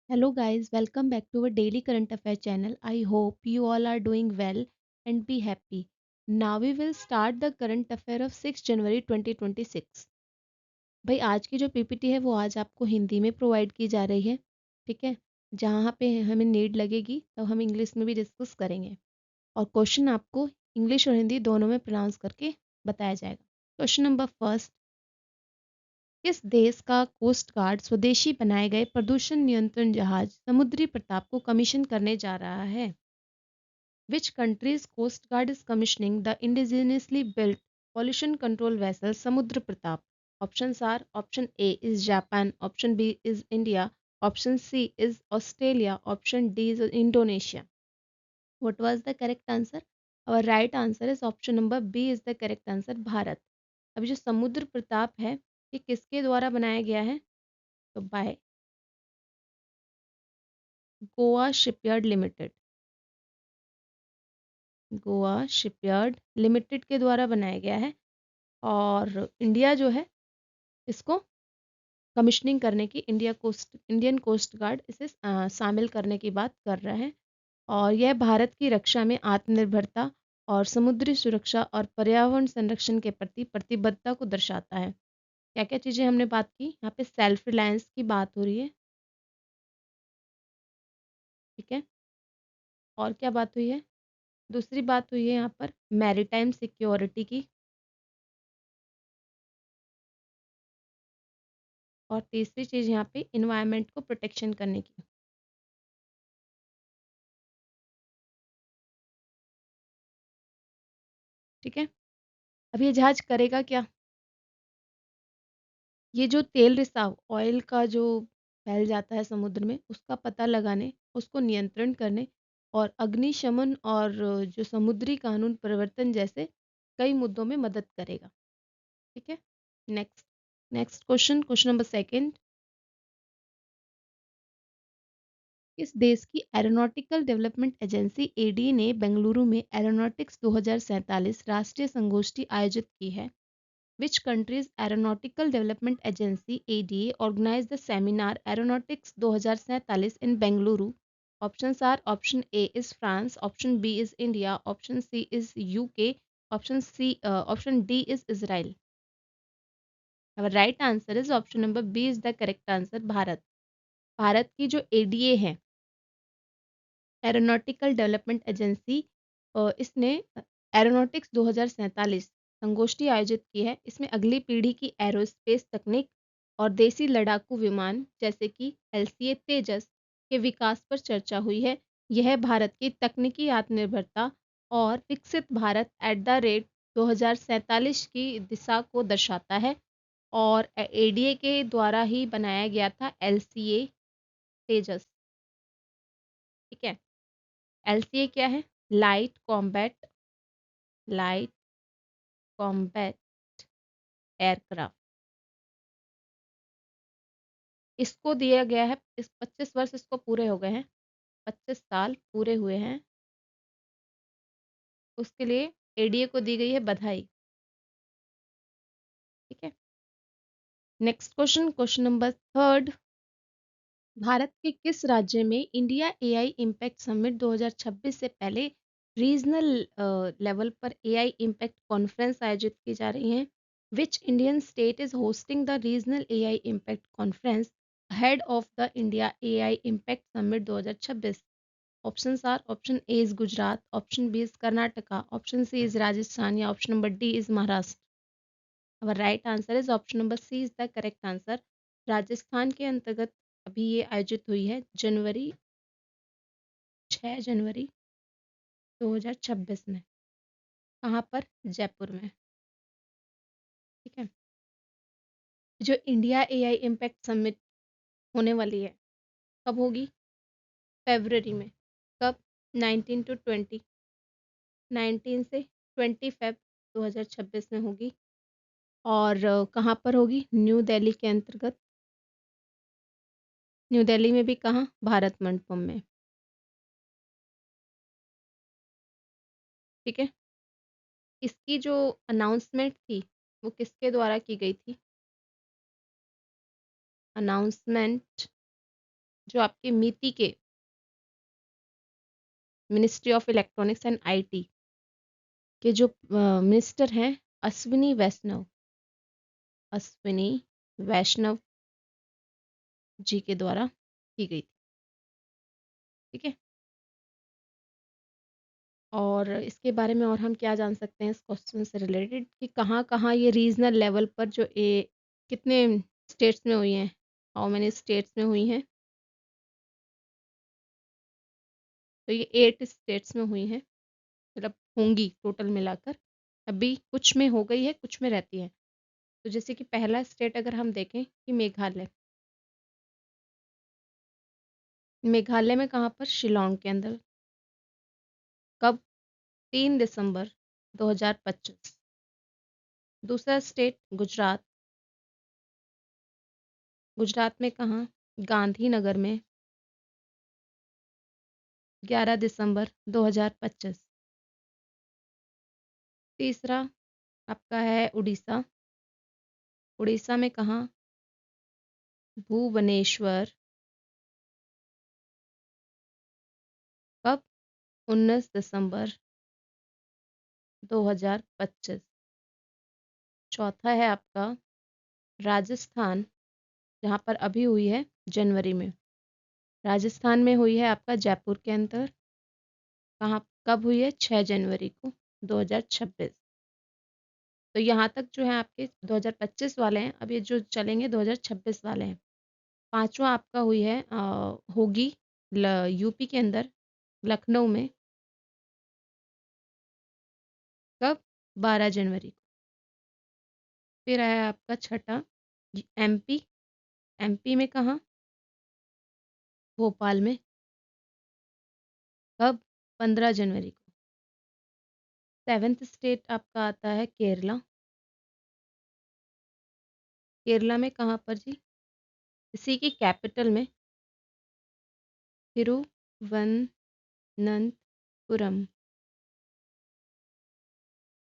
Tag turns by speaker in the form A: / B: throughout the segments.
A: Hello guys, welcome back to our daily current affair channel. I hope you all are doing well and be happy. Now we will start the current affair of 6 जनवरी 2026. भाई आज की जो PPT है वो आज आपको हिंदी में provide की जा रही है, ठीक है। जहाँ पे हमें नीड लगेगी तब हम इंग्लिश में भी डिस्कस करेंगे और क्वेश्चन आपको इंग्लिश और हिंदी दोनों में प्रोनाउंस करके बताया जाएगा। क्वेश्चन नंबर फर्स्ट, किस देश का कोस्ट गार्ड स्वदेशी बनाए गए प्रदूषण नियंत्रण जहाज समुद्री प्रताप को कमीशन करने जा रहा है? Which country's coast guard is commissioning the indigenously built pollution control vessel Samudra Pratap? Options are: option A is Japan, option B is India, option C is Australia, option D is Indonesia. What was the correct answer? Our right answer is option number B is the correct answer, Bharat. अभी जो समुद्र प्रताप है ये किसके द्वारा बनाया गया है? तो by Goa shipyard limited, Goa shipyard limited के द्वारा बनाया गया है। और इंडिया जो है इसको कमिश्निंग करने की इंडियन कोस्ट गार्ड इसे शामिल करने की बात कर रहा है। और यह भारत की रक्षा में आत्मनिर्भरता और समुद्री सुरक्षा और पर्यावरण संरक्षण के प्रति प्रतिबद्धता को दर्शाता है। क्या क्या चीज़ें हमने बात की यहाँ पे? सेल्फ रिलायंस की बात हो रही है, ठीक है। और क्या बात हुई है? दूसरी बात हुई है यहाँ पर मैरीटाइम सिक्योरिटी की, और तीसरी चीज़ यहाँ पे इन्वायरमेंट को प्रोटेक्शन करने की, ठीक है। अब ये जहाज करेगा क्या? ये जो तेल रिसाव ऑयल का जो फैल जाता है समुद्र में उसका पता लगाने, उसको नियंत्रण करने और अग्निशमन और जो समुद्री कानून परिवर्तन जैसे कई मुद्दों में मदद करेगा, ठीक है। Next next question, question number second, किस देश की एरोनॉटिकल डेवलपमेंट एजेंसी एडी ने बेंगलुरु में एरोनॉटिक्स 2047 राष्ट्रीय संगोष्ठी आयोजित की है? Which country's aeronautical development agency ADA organized the seminar Aeronautics 2047 in Bengaluru? Options are: option A is France, option B is India, option C is UK, option D is Israel. Our right answer is option number B is the correct answer, Bharat. Bharat की जो ADA है, aeronautical development agency, इसने aeronautics 2047 संगोष्ठी आयोजित की है। इसमें अगली पीढ़ी की एरोस्पेस तकनीक और देसी लड़ाकू विमान जैसे कि एलसीए तेजस के विकास पर चर्चा हुई है। यह भारत की तकनीकी आत्मनिर्भरता और विकसित भारत एट द रेट 2047 की दिशा को दर्शाता है और एडीए के द्वारा ही बनाया गया था एलसीए तेजस, ठीक है। एलसीए क्या है? Light combat aircraft. इसको दिया गया है, इस 25 वर्ष इसको पूरे हो गए हैं, 25 साल पूरे हुए हैं, उसके लिए एडीए को दी गई है बधाई, ठीक है। Next question, question number third, Bharat के किस राज्य में इंडिया एआई इम्पैक्ट समिट 2026 से पहले रीजनल लेवल पर एआई इम्पैक्ट कॉन्फ्रेंस आयोजित की जा रही हैं? Which Indian state is hosting the regional AI impact conference head of the India AI impact summit 2026? Options are: option A is Gujarat, option B is Karnataka, option C is Rajasthan या option number D is Maharashtra. Our right answer is option number C is the correct answer, Rajasthan के अंतर्गत अभी ये आयोजित हुई है जनवरी 6 जनवरी 2026 में। कहाँ पर? जयपुर में, ठीक है। जो इंडिया एआई इम्पैक्ट समिट होने वाली है कब होगी? फरवरी में। कब? 19 टू 20, 19 से 20 फेब 2026 में होगी। और कहाँ पर होगी? न्यू दिल्ली के अंतर्गत। न्यू दिल्ली में भी कहाँ? भारत मंडपम में, ठीक है। इसकी जो अनाउंसमेंट थी वो किसके द्वारा की गई थी? अनाउंसमेंट जो आपके मीति के ministry of electronics and IT के जो मिनिस्टर हैं, अश्विनी वैष्णव, अश्विनी वैष्णव जी के द्वारा की गई थी। ठीक है, और इसके बारे में और हम क्या जान सकते हैं इस क्वेश्चन से रिलेटेड कि कहाँ कहाँ ये रीजनल लेवल पर जो कितने स्टेट्स में हुई हैं, हाउ मेनी स्टेट्स में हुई हैं। तो ये 8 स्टेट्स में हुई हैं, मतलब होंगी टोटल मिलाकर। अभी कुछ में हो गई है, कुछ में रहती है। तो जैसे कि पहला स्टेट अगर हम देखें कि मेघालय, मेघालय में कहाँ पर, शिलोंग के अंदर। कब? 3 दिसंबर 2025। दूसरा स्टेट गुजरात, गुजरात में कहाँ, गांधीनगर में, 11 दिसंबर 2025। तीसरा आपका है उड़ीसा, उड़ीसा में कहाँ, भुवनेश्वर। कब? 19 दिसंबर 2025। चौथा है आपका राजस्थान, जहाँ पर अभी हुई है जनवरी में। राजस्थान में हुई है आपका जयपुर के अंदर। कहाँ, कब हुई है? 6 जनवरी को 2026। तो यहाँ तक जो है आपके 2025 वाले हैं, अब ये जो चलेंगे 2026 वाले हैं। पांचवा आपका हुई है होगी यूपी के अंदर, लखनऊ में। कब? 12 जनवरी को। फिर आया आपका छठा एमपी, एमपी में कहाँ, भोपाल में। कब? 15 जनवरी को। सेवेंथ स्टेट आपका आता है केरला, केरला में कहाँ पर जी, इसी की कैपिटल में, तिरुवनंतपुरम।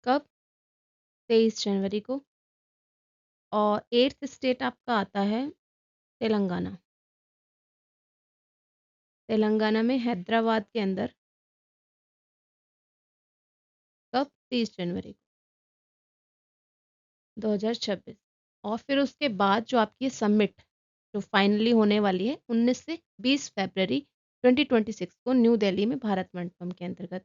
A: कब? 23 जनवरी को। और एट्थ स्टेट आपका आता है तेलंगाना, तेलंगाना में हैदराबाद के अंदर। कब? 30 जनवरी को 2026। और फिर उसके बाद जो आपकी समिट जो फाइनली होने वाली है 19 से 20 फरवरी 2026 को न्यू दिल्ली में भारत मंडपम के अंतर्गत।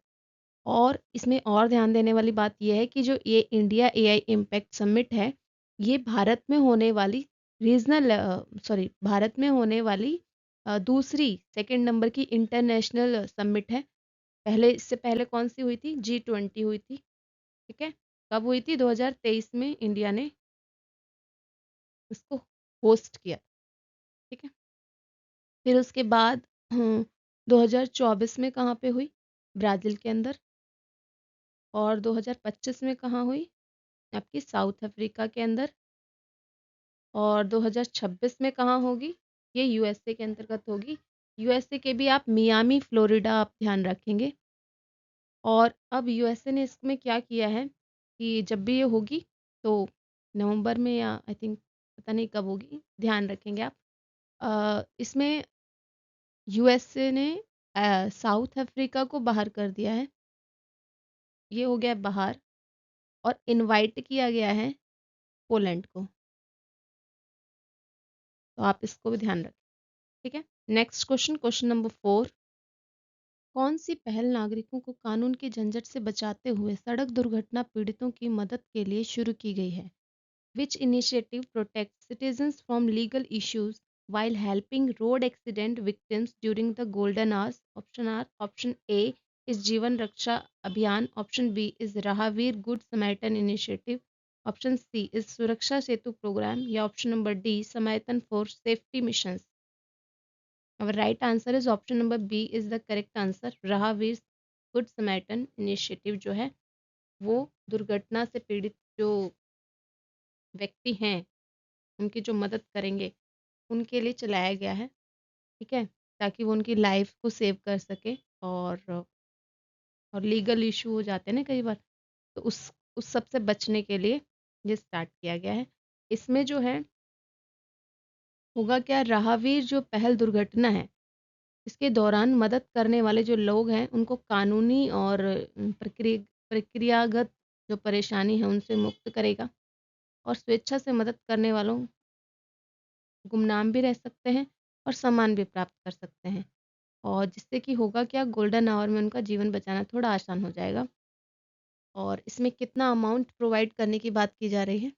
A: और इसमें और ध्यान देने वाली बात यह है कि जो ये इंडिया एआई इम्पैक्ट समिट है, ये भारत में होने वाली रीजनल भारत में होने वाली दूसरी सेकंड नंबर की इंटरनेशनल समिट है। पहले, इससे पहले कौन सी हुई थी? G20 हुई थी। ठीक है, कब हुई थी? 2023 में इंडिया ने इसको होस्ट किया। ठीक है, फिर उसके बाद 2024 में कहाँ पे हुई? ब्राज़ील के अंदर। और 2025 में कहाँ हुई? आपकी साउथ अफ्रीका के अंदर। और 2026 में कहाँ होगी? ये यूएसए के अंतर्गत होगी। यूएसए के भी आप मियामी, फ्लोरिडा आप ध्यान रखेंगे। और अब यूएसए ने इसमें क्या किया है कि जब भी ये होगी तो नवंबर में, या आई थिंक पता नहीं कब होगी, ध्यान रखेंगे आप। इसमें यूएसए ने साउथ अफ्रीका को बाहर कर दिया है, ये हो गया बाहर। और इनवाइट किया गया है पोलैंड को, तो आप इसको भी ध्यान रखें। ठीक है, नेक्स्ट क्वेश्चन, क्वेश्चन नंबर 4। कौन सी पहल नागरिकों को कानून की झंझट से बचाते हुए सड़क दुर्घटना पीड़ितों की मदद के लिए शुरू की गई है? Which initiative protects citizens from legal issues while helping road accident victims during the golden hours? Option A is Jeevan Raksha Abhiyan. Option B is Rahavir Good Samaritan Initiative. Option C is Suraksha Setu Program. या option number D Samaritan for Safety Missions. Our right answer is option number B is the correct answer. Rahavir Good Samaritan Initiative जो है वो दुर्घटना से पीड़ित जो व्यक्ति हैं उनकी जो मदद करेंगे उनके लिए चलाया गया है। ठीक है, ताकि वो उनकी लाइफ को सेव कर सके। और लीगल इशू हो जाते हैं ना कई बार, तो उस सब से बचने के लिए ये स्टार्ट किया गया है। इसमें जो है होगा क्या, राहगीर जो पहल दुर्घटना है इसके दौरान मदद करने वाले जो लोग हैं उनको कानूनी और प्रक्रियागत जो परेशानी है उनसे मुक्त करेगा, और स्वेच्छा से मदद करने वालों गुमनाम भी रह सकते हैं और सम्मान भी प्राप्त कर सकते हैं, और जिससे कि होगा क्या, गोल्डन आवर में उनका जीवन बचाना थोड़ा आसान हो जाएगा। और इसमें कितना अमाउंट प्रोवाइड करने की बात की जा रही है,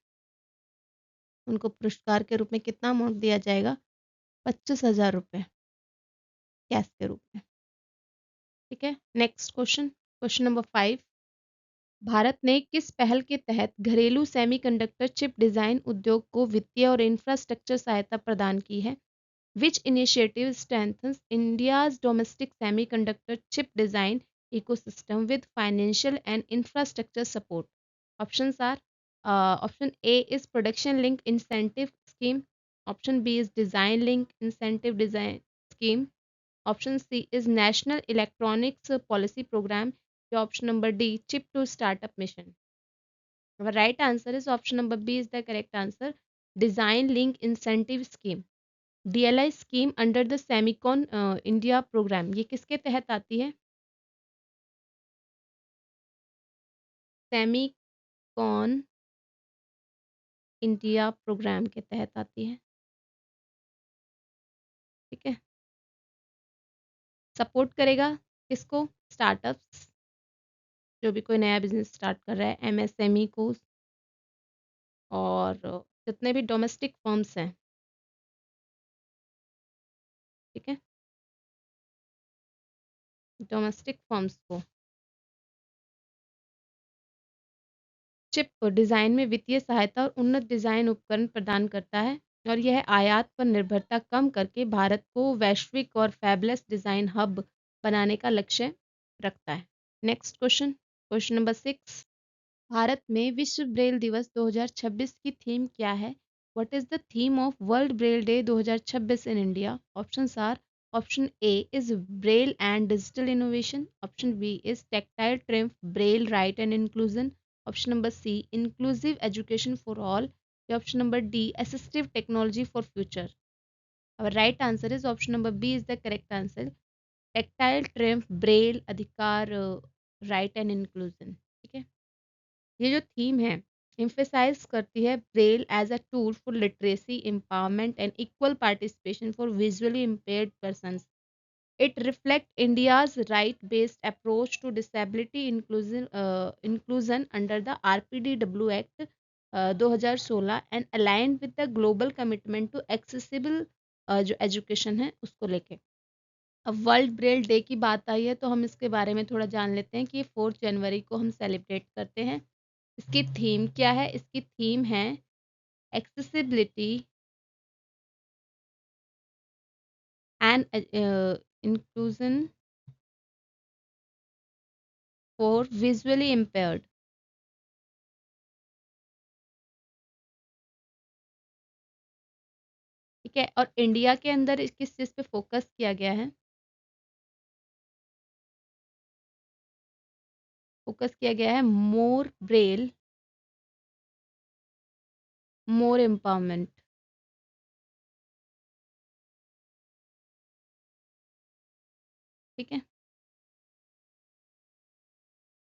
A: उनको पुरस्कार के रूप में कितना अमाउंट दिया जाएगा, 25,000 रुपये कैश के रूप में। ठीक है, next question, question number 5। Bharat ने किस पहल के तहत घरेलू सेमीकंडक्टर चिप डिजाइन उद्योग को वित्तीय और इंफ्रास्ट्रक्चर सहायता प्रदान की है? Which initiative strengthens India's domestic semiconductor chip design ecosystem with financial and infrastructure support? Options are option A is production link incentive scheme, option B is design link incentive design scheme, option C is national electronics policy program, or option number D chip to startup mission. The right answer is option number B is the correct answer, design link incentive scheme. DLI scheme under the Semicon India programme, ये किसके तहत आती है? Semicon India programme के तहत आती है। ठीक है, सपोर्ट करेगा किसको? स्टार्टअप्स, जो भी कोई नया बिजनेस स्टार्ट कर रहा है, एमएसएमई को, और जितने भी डोमेस्टिक फर्म्स हैं। ठीक है, डोमेस्टिक फर्म्स को चिप डिज़ाइन में वित्तीय सहायता और उन्नत डिज़ाइन उपकरण प्रदान करता है, और यह आयात पर निर्भरता कम करके भारत को वैश्विक और फैबलेस डिज़ाइन हब बनाने का लक्ष्य रखता है। Next question, question number 6। Bharat में विश्व ब्रेल दिवस 2026 की थीम क्या है? What is the theme of World Braille Day 2026 in India? Options are, option A is Braille and digital innovation, option B is tactile triumph Braille right and inclusion, option number C inclusive education for all, या option number D assistive technology for future. our right answer is option number B is the correct answer, tactile triumph braille अधिकार right and inclusion. ठीक है, ये जो theme है emphasize करती है braille as a tool for literacy empowerment and equal participation for visually impaired persons. It reflects India's right-based approach to disability inclusion under the RPDW Act 2016 and aligned with the global commitment to accessible जो education है उसको लेके। अब world Braille day की बात आई है तो हम इसके बारे में थोड़ा जान लेते हैं कि 4 जनवरी को हम सेलिब्रेट करते हैं। इसकी थीम क्या है? इसकी थीम है accessibility and inclusion for visually impaired. ठीक है, और इंडिया के अंदर किस चीज़ पे फोकस किया गया है? फोकस किया गया है मोर ब्रेल मोर एम्पावरमेंट। ठीक है,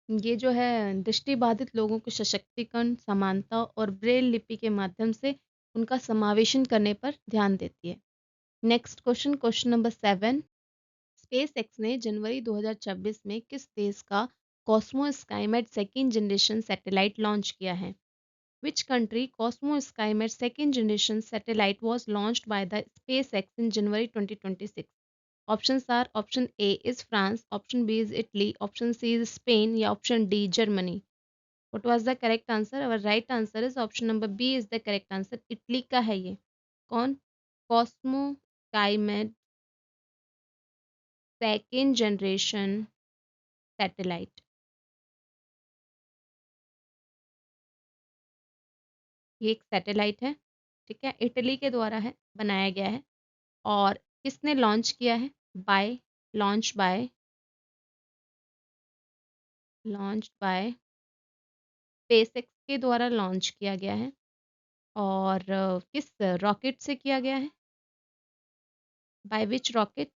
A: ये जो है दृष्टिबाधित लोगों के सशक्तिकरण, समानता और ब्रेल लिपि के माध्यम से उनका समावेशन करने पर ध्यान देती है। Next question, question number 7। Space x ने जनवरी 2026 में किस देश का Cosmo Skymet second generation satellite launch किया है? Which country Cosmo SkyMet second generation satellite was launched by the SpaceX in January 2026? Options are, option A is France, option B is Italy, option C is Spain, या option D Germany. What was the correct answer? Our right answer is option number B is the correct answer. Italy का है ये। कौन? Cosmo Skymet second generation satellite. ये एक satellite है, ठीक है, इटली के द्वारा है बनाया गया है, और किसने लॉन्च किया है? बाय लॉन्च बाय स्पेसएक्स के द्वारा लॉन्च किया गया है। और किस रॉकेट से किया गया है? By which rocket?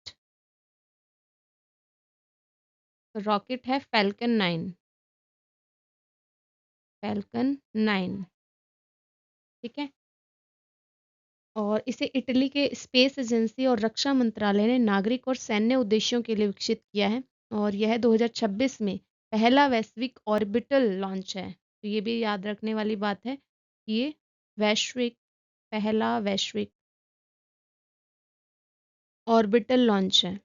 A: रॉकेट है फैल्कन 9। फैल्कन 9। ठीक है। और इसे इटली के स्पेस एजेंसी और रक्षा मंत्रालय ने नागरिक और सैन्य उद्देश्यों के लिए विकसित किया है। और यह 2026 में पहला वैश्विक ऑर्बिटल लॉन्च है। तो ये भी याद रखने वाली बात है कि ये वैश्विक पहला वैश्विक ऑर्बिटल लॉन्च है।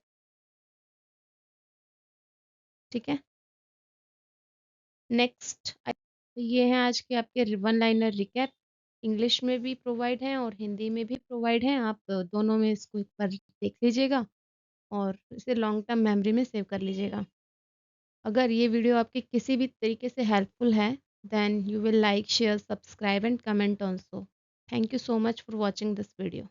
A: ठीक है। नेक्स्ट, ये हैं आज के आपके वन लाइनर रिकैप। इंग्लिश में भी प्रोवाइड हैं और हिंदी में भी प्रोवाइड हैं। आप दोनों में इसको एक बार देख लीजिएगा और इसे लॉन्ग टर्म मेमोरी में सेव कर लीजिएगा। अगर ये वीडियो आपके किसी भी तरीके से हेल्पफुल है, then you will like, share, subscribe and comment also. Thank you so much for watching this video.